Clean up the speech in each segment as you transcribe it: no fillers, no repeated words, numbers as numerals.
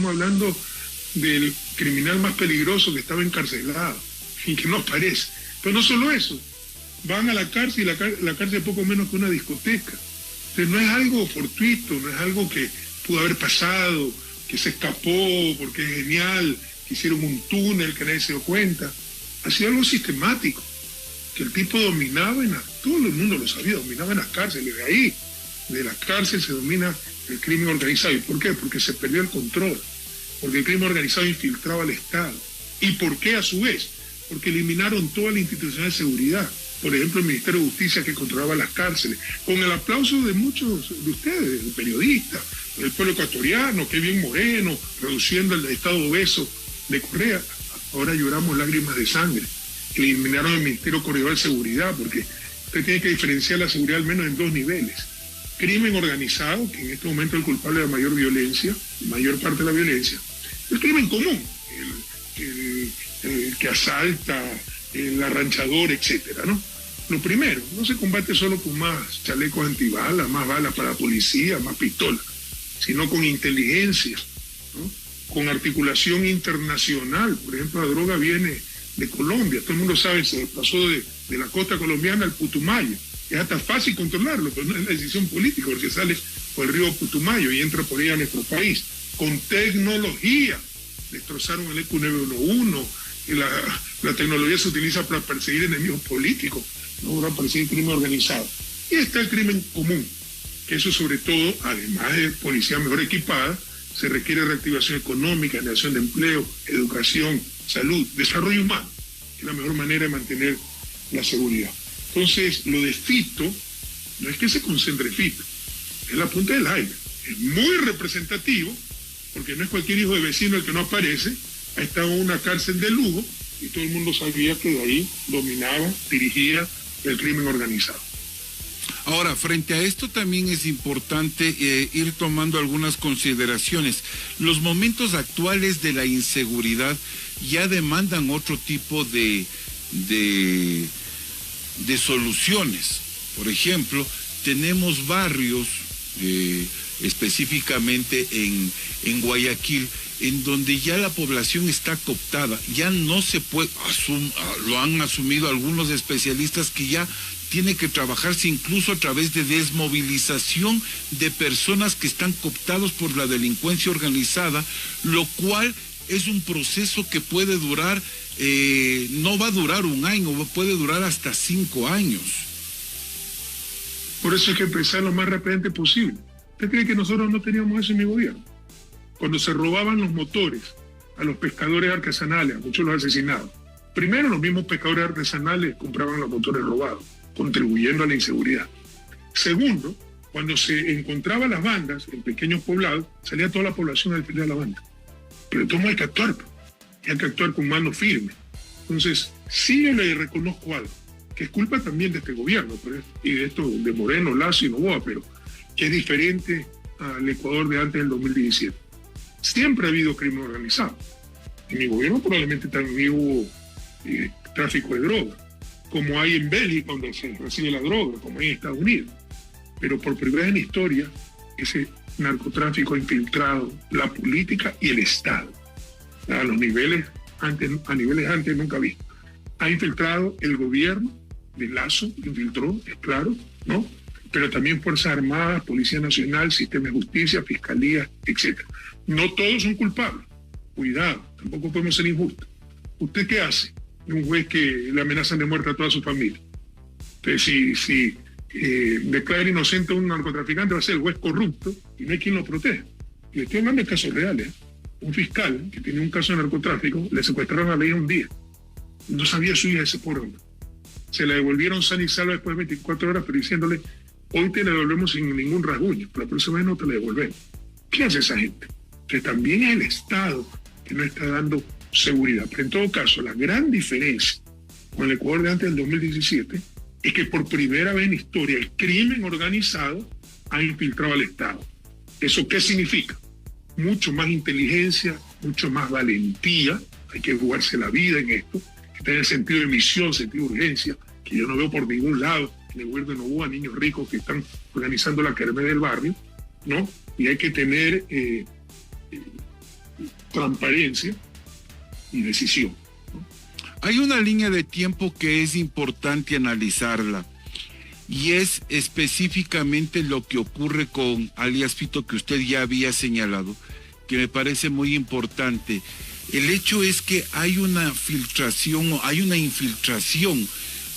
Estamos hablando del criminal más peligroso que estaba encarcelado y que no aparece. Pero no solo eso, van a la cárcel y la cárcel es poco menos que una discoteca. Entonces no es algo fortuito, no es algo que pudo haber pasado, que se escapó porque es genial, que hicieron un túnel que nadie se dio cuenta. Ha sido algo sistemático, que el tipo dominaba todo el mundo lo sabía, dominaba en las cárceles. De ahí, de la cárcel se domina el crimen organizado. ¿Y por qué? Porque se perdió el control, porque el crimen organizado infiltraba al Estado. ¿Y por qué a su vez? Porque eliminaron toda la institución de seguridad. Por ejemplo, el Ministerio de Justicia, que controlaba las cárceles, con el aplauso de muchos de ustedes, el periodista, el pueblo ecuatoriano, Kevin Moreno, reduciendo el estado obeso de Correa. Ahora lloramos lágrimas de sangre. Eliminaron el Ministerio Corredor de Seguridad, porque usted tiene que diferenciar la seguridad al menos en dos niveles. Crimen organizado, que en este momento es el culpable de la mayor violencia, mayor parte de la violencia. El crimen común, el que asalta, el arranchador, etcétera, ¿no? Lo primero, no se combate solo con más chalecos antibalas, más balas para la policía, más pistolas, sino con inteligencia, ¿no? Con articulación internacional. Por ejemplo, la droga viene de Colombia, todo el mundo sabe, se pasó de la costa colombiana al Putumayo. Es hasta fácil controlarlo, pero no es una decisión política, porque sale por el río Putumayo y entra por ahí a nuestro país. Con tecnología, destrozaron el ECU 911, y la tecnología se utiliza para perseguir enemigos políticos, no para perseguir crimen organizado. Y está el crimen común, que eso sobre todo, además de policía mejor equipada, se requiere reactivación económica, generación de empleo, educación, salud, desarrollo humano, que es la mejor manera de mantener la seguridad. Entonces, lo de Fito, no es que se concentre Fito, es la punta del aire. Es muy representativo, porque no es cualquier hijo de vecino el que no aparece. Ha estado en una cárcel de lujo y todo el mundo sabía que de ahí dominaba, dirigía el crimen organizado. Ahora, frente a esto también es importante ir tomando algunas consideraciones. Los momentos actuales de la inseguridad ya demandan otro tipo de soluciones. Por ejemplo, tenemos barrios, específicamente en Guayaquil, en donde ya la población está cooptada, ya no se puede, lo han asumido algunos especialistas, que ya tiene que trabajarse incluso a través de desmovilización de personas que están cooptados por la delincuencia organizada, lo cual es un proceso que puede durar, no va a durar un año, puede durar hasta 5 años. Por eso hay que empezar lo más rápidamente posible. ¿Usted cree que nosotros no teníamos eso en mi gobierno? Cuando se robaban los motores a los pescadores artesanales, a muchos los asesinados. Primero, los mismos pescadores artesanales compraban los motores robados, contribuyendo a la inseguridad. Segundo, cuando se encontraban las bandas en pequeños poblados, salía toda la población a defender a la banda. Pero entonces hay que actuar, hay que actuar con mano firme. Entonces, sí yo le reconozco algo, que es culpa también de este gobierno, y de esto de Moreno, Lasso y Noboa, pero que es diferente al Ecuador de antes del 2017. Siempre ha habido crimen organizado. En mi gobierno probablemente también hubo tráfico de droga, como hay en Bélgica, donde se recibe la droga, como hay en Estados Unidos. Pero por primera vez en la historia, ese narcotráfico ha infiltrado la política y el Estado a niveles antes nunca vistos. Ha infiltrado el gobierno de Lasso, infiltró, es claro, ¿no? Pero también Fuerzas Armadas, Policía Nacional, Sistema de Justicia, Fiscalía, etc. No todos son culpables. Cuidado, tampoco podemos ser injustos. ¿Usted qué hace? Un juez que le amenazan de muerte a toda su familia. Entonces, si declara inocente a un narcotraficante, va a ser el juez corrupto y no hay quien lo proteja. Y le estoy hablando de casos reales. Un fiscal que tenía un caso de narcotráfico, le secuestraron a la hija un día. No sabía su hija ese pobre hombre. Se la devolvieron sana y salva después de 24 horas, pero diciéndole: hoy te la devolvemos sin ningún rasguño, pero la próxima vez no te la devolvemos. ¿Qué hace esa gente? Que también es el Estado que no está dando seguridad. Pero en todo caso, la gran diferencia con el Ecuador de antes del 2017 es que por primera vez en historia el crimen organizado ha infiltrado al Estado. ¿Eso qué significa? Mucho más inteligencia, mucho más valentía. Hay que jugarse la vida en esto. Tener sentido de misión, sentido de urgencia, que yo no veo por ningún lado en el gobierno de Noboa, niños ricos que están organizando la kermés del barrio, ¿no? Y hay que tener transparencia y decisión. Hay una línea de tiempo que es importante analizarla, y es específicamente lo que ocurre con alias Fito, que usted ya había señalado, que me parece muy importante. El hecho es que hay una filtración, hay una infiltración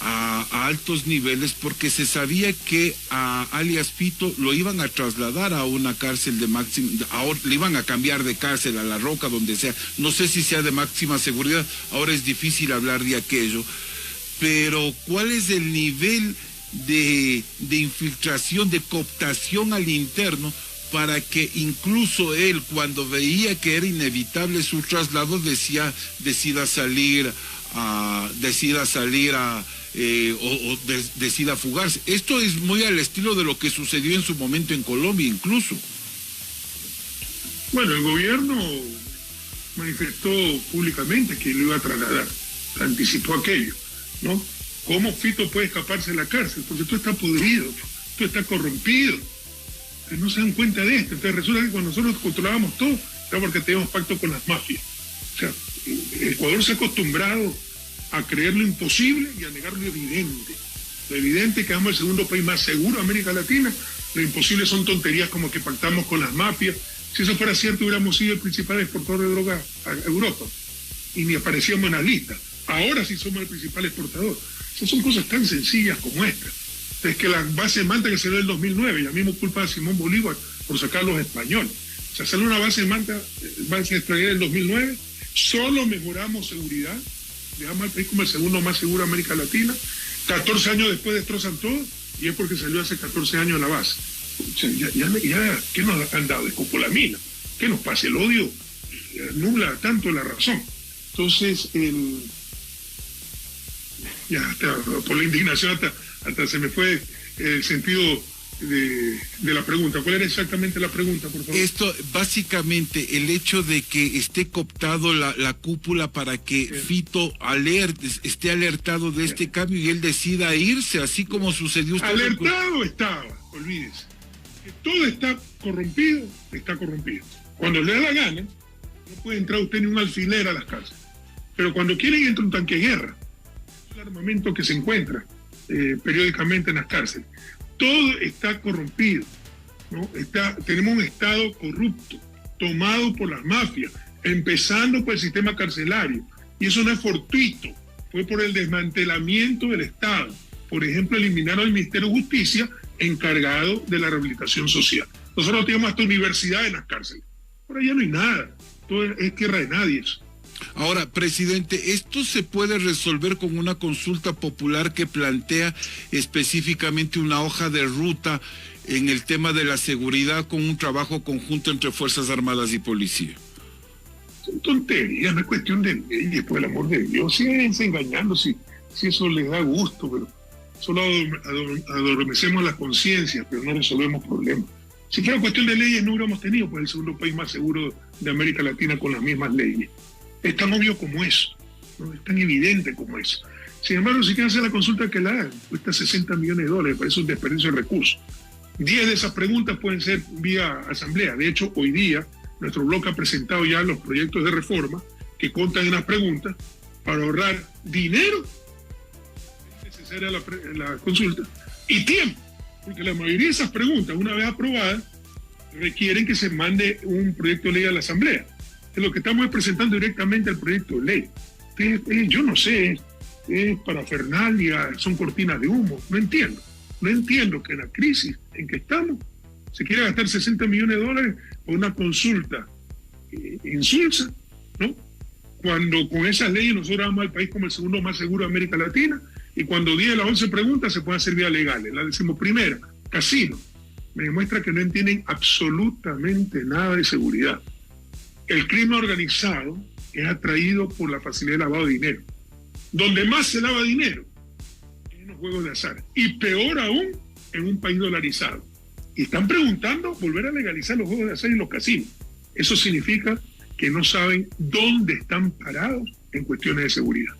a altos niveles, porque se sabía que a alias Fito lo iban a trasladar a una cárcel de máxima, ahora le iban a cambiar de cárcel a La Roca, donde sea, no sé si sea de máxima seguridad, ahora es difícil hablar de aquello, pero ¿cuál es el nivel de infiltración, de cooptación al interno, para que incluso él, cuando veía que era inevitable su traslado, decida salir decida fugarse? Esto es muy al estilo de lo que sucedió en su momento en Colombia, incluso. Bueno, el gobierno manifestó públicamente que lo iba a trasladar, anticipó aquello, ¿no? ¿Cómo Fito puede escaparse de la cárcel? Porque todo está podrido, todo está corrompido. No se dan cuenta de esto. Entonces resulta que cuando nosotros controlábamos todo, era porque teníamos pacto con las mafias. O sea, Ecuador se ha acostumbrado a creer lo imposible y a negar lo evidente. Lo evidente, que somos el segundo país más seguro de América Latina. Lo imposible son tonterías como que pactamos con las mafias. Si eso fuera cierto, hubiéramos sido el principal exportador de droga a Europa y ni aparecíamos en la lista. Ahora sí somos el principal exportador. Esas son cosas tan sencillas como estas. Es que la base de Manta que se dio en el 2009, ya mismo culpa a Simón Bolívar por sacar a los españoles. O sea, salió una base de Manta, base extranjera en el 2009, solo mejoramos seguridad, dejamos al país como el segundo más seguro de América Latina, 14 años después destrozan todo, y es porque salió hace 14 años la base. O sea, ya ¿qué nos han dado? Escopolamina. ¿Qué nos pasa? El odio nubla tanto la razón. Entonces, ya hasta, por la indignación hasta se me fue el sentido de la pregunta. ¿Cuál era exactamente la pregunta, por favor? Esto, básicamente, el hecho de que esté cooptado la cúpula para que Fito esté alertado de este cambio y él decida irse, así como sucedió usted. Alertado estaba, olvídese. Que todo está corrompido, está corrompido. Cuando le da la gana, no puede entrar usted ni un alfiler a las casas. Pero cuando quieren, entra un tanque de guerra. Es el armamento que se encuentra periódicamente en las cárceles. Todo está corrompido, ¿no? Tenemos un Estado corrupto, tomado por las mafias, empezando por el sistema carcelario. Y eso no es fortuito, fue por el desmantelamiento del Estado. Por ejemplo, eliminaron el Ministerio de Justicia encargado de la rehabilitación social. Nosotros tenemos hasta universidad en las cárceles. Por allá no hay nada, todo es tierra de nadie eso. Ahora, presidente, ¿esto se puede resolver con una consulta popular que plantea específicamente una hoja de ruta en el tema de la seguridad, con un trabajo conjunto entre Fuerzas Armadas y Policía? Son tonterías, no es cuestión de leyes, por el amor de Dios. Síguense engañando si eso les da gusto, pero solo adormecemos la conciencia, pero no resolvemos problemas. Si fuera cuestión de leyes, no hubiéramos tenido pues, el segundo país más seguro de América Latina con las mismas leyes. Es tan obvio como eso, ¿no? Es tan evidente como eso. Sin embargo, si quieren hacer la consulta, que la hagan. Cuesta $60 millones, parece un desperdicio de recursos. 10 de esas preguntas pueden ser vía asamblea. De hecho, hoy día, nuestro bloque ha presentado ya los proyectos de reforma que contan en las preguntas para ahorrar dinero, es necesaria la consulta, y tiempo. Porque la mayoría de esas preguntas, una vez aprobadas, requieren que se mande un proyecto de ley a la asamblea. Es lo que estamos presentando directamente al proyecto de ley. Yo no sé, es parafernalia, son cortinas de humo. No entiendo que en la crisis en que estamos se quiera gastar $60 millones por una consulta insulsa, ¿no? Cuando con esas leyes nosotros vamos al país como el segundo más seguro de América Latina, y cuando 10 de las 11 preguntas se pueden hacer vías legales. La 11ª, casino, me demuestra que no entienden absolutamente nada de seguridad. El crimen organizado es atraído por la facilidad de lavado de dinero. Donde más se lava dinero es en los juegos de azar. Y peor aún, en un país dolarizado. Y están preguntando volver a legalizar los juegos de azar y los casinos. Eso significa que no saben dónde están parados en cuestiones de seguridad.